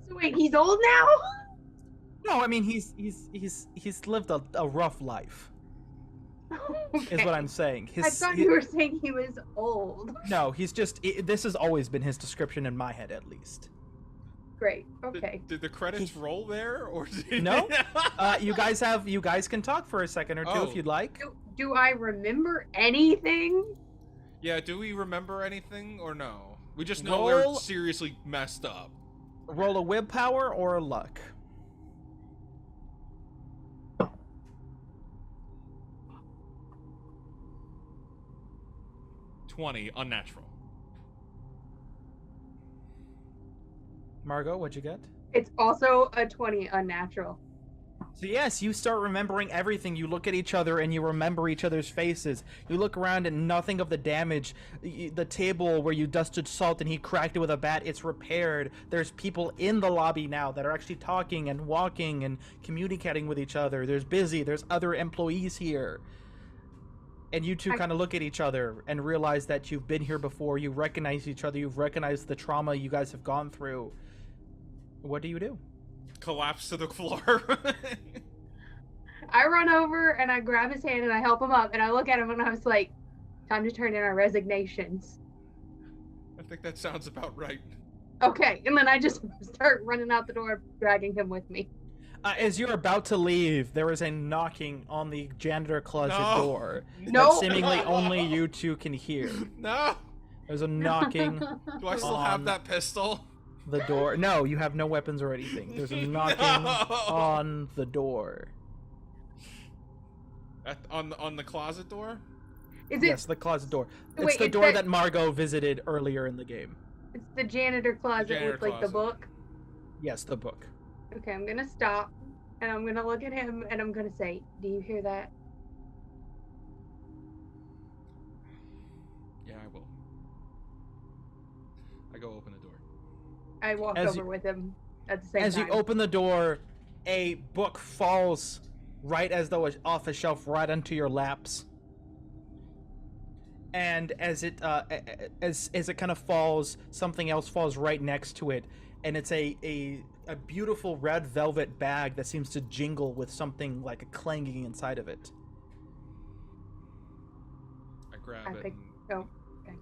So wait, he's old now? No, I mean he's lived a rough life. Okay. Is what I'm saying. I thought you were saying he was old. No, he's just. This has always been his description in my head, at least. Great. Okay. Did the credits roll there, or did... No? You guys can talk for a second or two if you'd like. Do I remember anything? Yeah. Do we remember anything or no? We just know we're seriously messed up. Roll a willpower or a luck. 20, unnatural. Margot, what'd you get? It's also a 20 unnatural. So yes, you start remembering everything. You look at each other and you remember each other's faces. You look around and nothing of the damage. The table where you dusted salt and he cracked it with a bat, it's repaired. There's people in the lobby now that are actually talking and walking and communicating with each other. There's busy. There's other employees here. And you two kind of look at each other and realize that you've been here before. You recognize each other. You've recognized the trauma you guys have gone through. What do you do? Collapse to the floor. I run over and I grab his hand and I help him up and I look at him and I was like, time to turn in our resignations. I think that sounds about right. Okay, and then I just start running out the door, dragging him with me. As you're about to leave, there is a knocking on the janitor closet door that seemingly only you two can hear. No! There's a knocking. Do I still have that pistol? The door. No, you have no weapons or anything. There's a knocking on the door. On the closet door? Yes, the closet door. It's the door that Margot visited earlier in the game. It's the janitor closet with like the book? Yes, the book. Okay, I'm gonna stop and I'm gonna look at him and I'm gonna say, do you hear that? Yeah, I will. I go open the door. I walk over with him at the same time. As you open the door, a book falls right as though it's off a shelf right onto your laps. And as it as it kind of falls, something else falls right next to it, and it's a beautiful red velvet bag that seems to jingle with something like a clanging inside of it. I grab it. Oh, okay.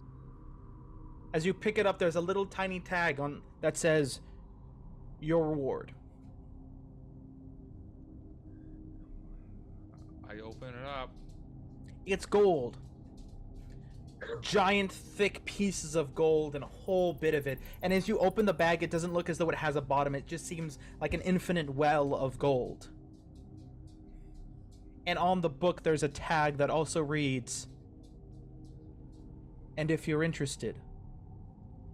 As you pick it up, there's a little tiny tag on that says, "Your reward." I open it up. It's gold. Giant, thick pieces of gold and a whole bit of it. And as you open the bag, it doesn't look as though it has a bottom. It just seems like an infinite well of gold. And on the book, there's a tag that also reads, "And if you're interested."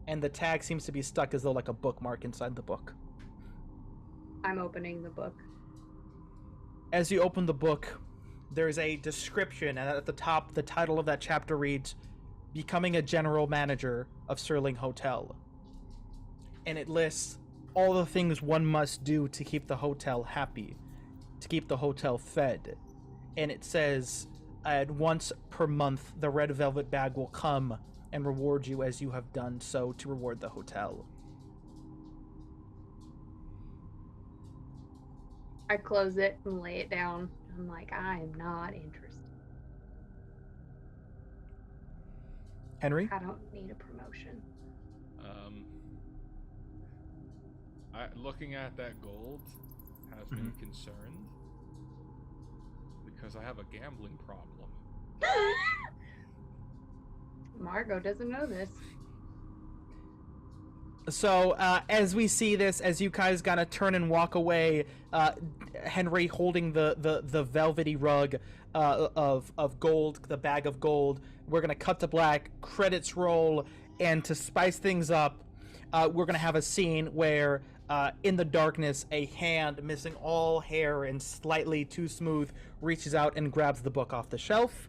And the tag seems to be stuck as though like a bookmark inside the book. I'm opening the book. As you open the book, there's a description, and at the top, the title of that chapter reads, "Becoming a General Manager of Serling Hotel." And it lists all the things one must do to keep the hotel happy, to keep the hotel fed. And it says, once per month, the red velvet bag will come and reward you as you have done so to reward the hotel. I close it and lay it down. I'm like, I am not interested. Henry? I don't need a promotion. Looking at that gold has me concerned because I have a gambling problem. Margot doesn't know this. So, as we see this, as you guys gotta turn and walk away, Henry holding the velvety rug of gold, the bag of gold, we're gonna cut to black, credits roll, and to spice things up, we're gonna have a scene where in the darkness, a hand missing all hair and slightly too smooth reaches out and grabs the book off the shelf.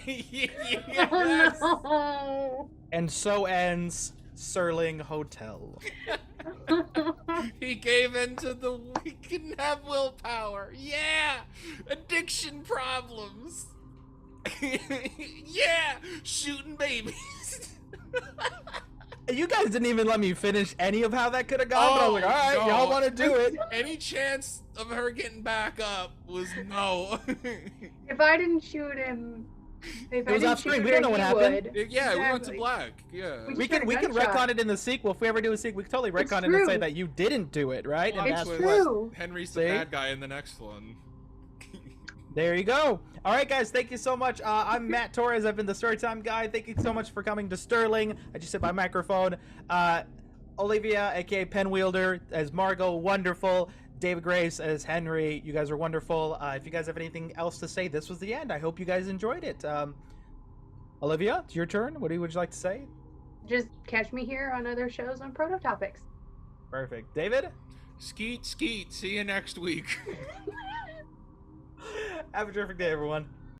Yes. Oh And so ends Serling Hotel. He gave in to the we can have willpower. Yeah, addiction problems. Yeah, shooting babies. You guys didn't even let me finish any of how that could have gone, but I was like, all right, no. y'all want to do it. Any chance of her getting back up was no. no! If I didn't shoot him, if It I was didn't off screen. shoot We don't her, know what he happened. would. Yeah, we went to Exactly. black. Yeah. We We can gunshot. retcon it in the sequel. If we ever do a sequel, we can totally It's retcon it and say true. that you didn't do it, right? And It's that's true. Henry's the See? bad guy in the next one. There you go. All right, guys, thank you so much. I'm Matt Torres. I've been the Storytime Guy. Thank you so much for coming to Sterling. I just hit my microphone. Olivia, aka Penwielder, as Margot, wonderful. David Grace as Henry, you guys are wonderful. If you guys have anything else to say, this was the end. I hope you guys enjoyed it. Olivia, it's your turn. What would you like to say? Just catch me here on other shows on Prototopics. Perfect. David? Skeet, skeet. See you next week. Have a terrific day, everyone.